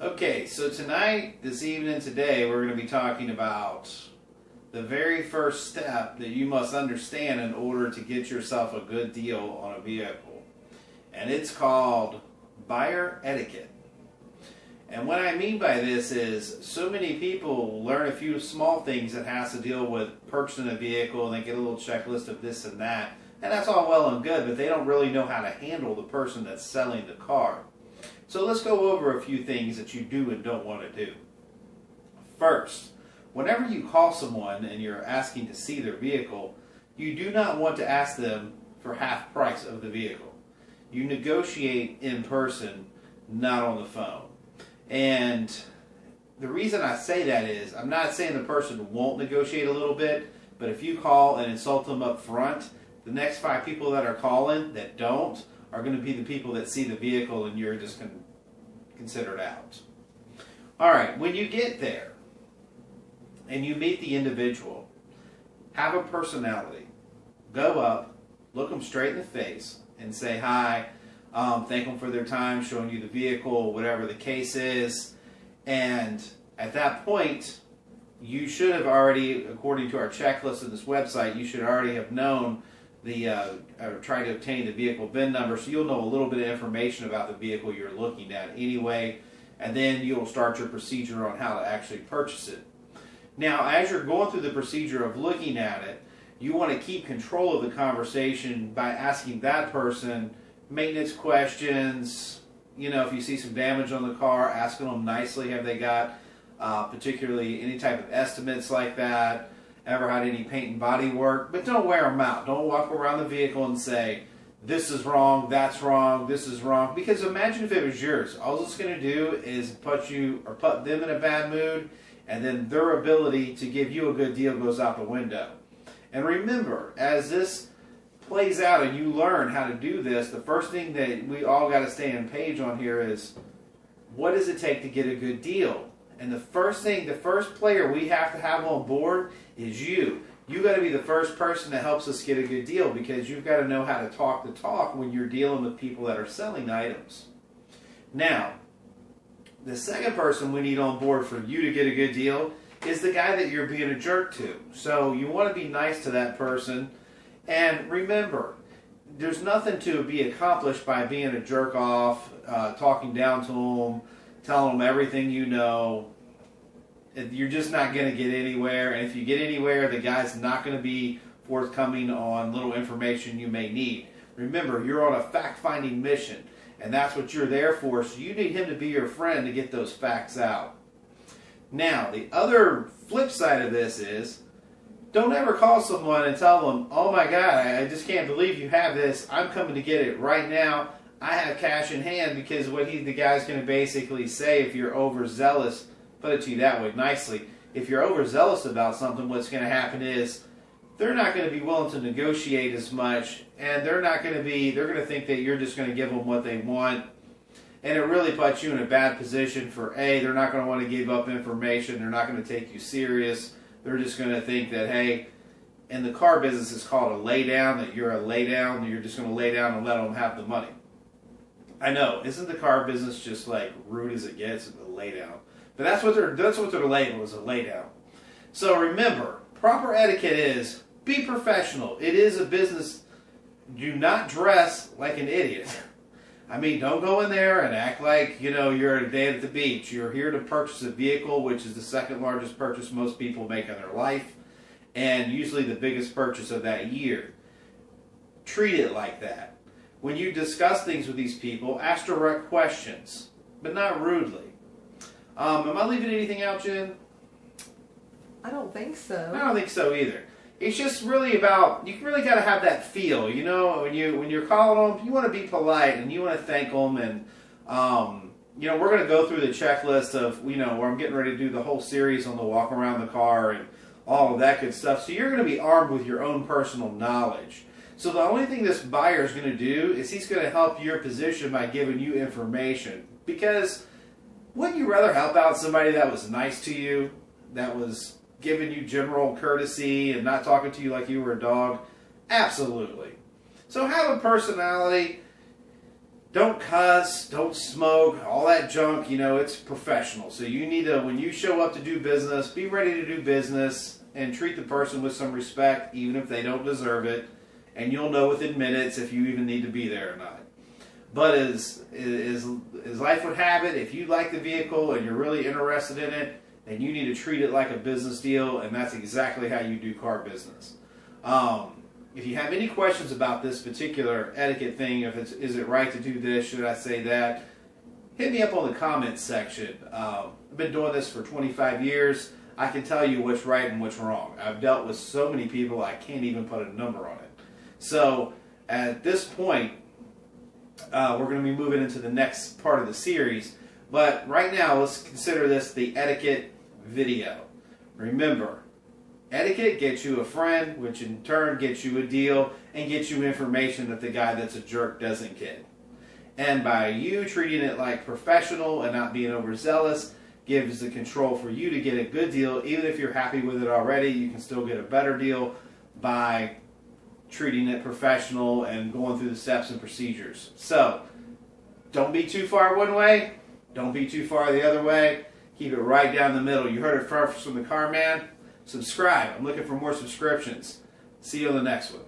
Okay, so tonight, this evening, today, we're going to be talking about the very first step that you must understand in order to get yourself a good deal on a vehicle. And it's called buyer etiquette. And what I mean by this is so many people learn a few small things that has to deal with purchasing a vehicle, and they get a little checklist of this and that. And that's all well and good, but they don't really know how to handle the person that's selling the car. So let's go over a few things that you do and don't want to do. First, whenever you call someone and you're asking to see their vehicle, you do not want to ask them for half price of the vehicle. You negotiate in person, not on the phone. And the reason I say that is, I'm not saying the person won't negotiate a little bit, but if you call and insult them up front, the next 5 people that are calling that don't are going to be the people that see the vehicle, and you're just going to consider it out. All right, when you get there and you meet the individual, have a personality. Go up, look them straight in the face, and say hi. Thank them for their time, showing you the vehicle, whatever the case is. And at that point, you should have already, according to our checklist of this website, you should already have known try to obtain the vehicle VIN number, so you'll know a little bit of information about the vehicle you're looking at anyway, and then you'll start your procedure on how to actually purchase it. Now, as you're going through the procedure of looking at it, you want to keep control of the conversation by asking that person maintenance questions. You know, if you see some damage on the car, asking them nicely, have they got particularly any type of estimates like that? Ever had any paint and body work? But don't wear them out. Don't walk around the vehicle and say, this is wrong, that's wrong, this is wrong. Because imagine if it was yours. All it's going to do is put you or put them in a bad mood, and then their ability to give you a good deal goes out the window. And remember, as this plays out and you learn how to do this, the first thing that we all got to stay on page on here is, what does it take to get a good deal? And the first player we have to have on board is you. You got to be the first person that helps us get a good deal, because you've got to know how to talk the talk when you're dealing with people that are selling items. Now, the second person we need on board for you to get a good deal is the guy that you're being a jerk to. So you want to be nice to that person. And remember, there's nothing to be accomplished by being a jerk off, talking down to them, telling them everything you know. You're just not going to get anywhere. And if you get anywhere, the guy's not going to be forthcoming on little information you may need. Remember, you're on a fact-finding mission, and that's what you're there for. So you need him to be your friend to get those facts out. Now, the other flip side of this is, don't ever call someone and tell them, oh my God, I just can't believe you have this. I'm coming to get it right now. I have cash in hand. Because what the guy's going to basically say, if you're overzealous, put it to you that way nicely, if you're overzealous about something, what's going to happen is they're not going to be willing to negotiate as much, and they're going to think that you're just going to give them what they want. And it really puts you in a bad position for, A, they're not going to want to give up information, they're not going to take you serious. They're just going to think that, hey, in the car business it's called a lay down, that you're a lay down, that you're just going to lay down and let them have the money. I know, isn't the car business just like rude as it gets, a lay down? But that's what they're labeled, as a lay down. So remember, proper etiquette is, be professional. It is a business. Do not dress like an idiot. I mean, don't go in there and act like, you're at a day at the beach. You're here to purchase a vehicle, which is the second largest purchase most people make in their life, and usually the biggest purchase of that year. Treat it like that. When you discuss things with these people, ask direct questions, but not rudely. Am I leaving anything out, Jen? I don't think so. I don't think so either. It's just really about, you really got to have that feel, when you're calling them, you want to be polite and you want to thank them, and we're going to go through the checklist of, where I'm getting ready to do the whole series on the walk around the car and all of that good stuff. So you're going to be armed with your own personal knowledge. So the only thing this buyer is going to do is he's going to help your position by giving you information. Because wouldn't you rather help out somebody that was nice to you, that was giving you general courtesy and not talking to you like you were a dog? Absolutely. So have a personality. don't cuss, don't smoke, all that junk. You know, it's professional. So you need to, when you show up to do business, be ready to do business and treat the person with some respect, even if they don't deserve it. And you'll know within minutes if you even need to be there or not. But as life would have it, if you like the vehicle and you're really interested in it, then you need to treat it like a business deal, and that's exactly how you do car business. If you have any questions about this particular etiquette thing, is it right to do this, should I say that, hit me up on the comments section. I've been doing this for 25 years. I can tell you what's right and what's wrong. I've dealt with so many people I can't even put a number on it. So at this point, we're going to be moving into the next part of the series. But right now, let's consider this the etiquette video. Remember, etiquette gets you a friend, which in turn gets you a deal and gets you information that the guy that's a jerk doesn't get. And by you treating it like professional and not being overzealous, gives the control for you to get a good deal. Even if you're happy with it already, you can still get a better deal by treating it professional and going through the steps and procedures. So, don't be too far one way, don't be too far the other way. Keep it right down the middle. You heard it first from the car man. Subscribe. I'm looking for more subscriptions. See you on the next one.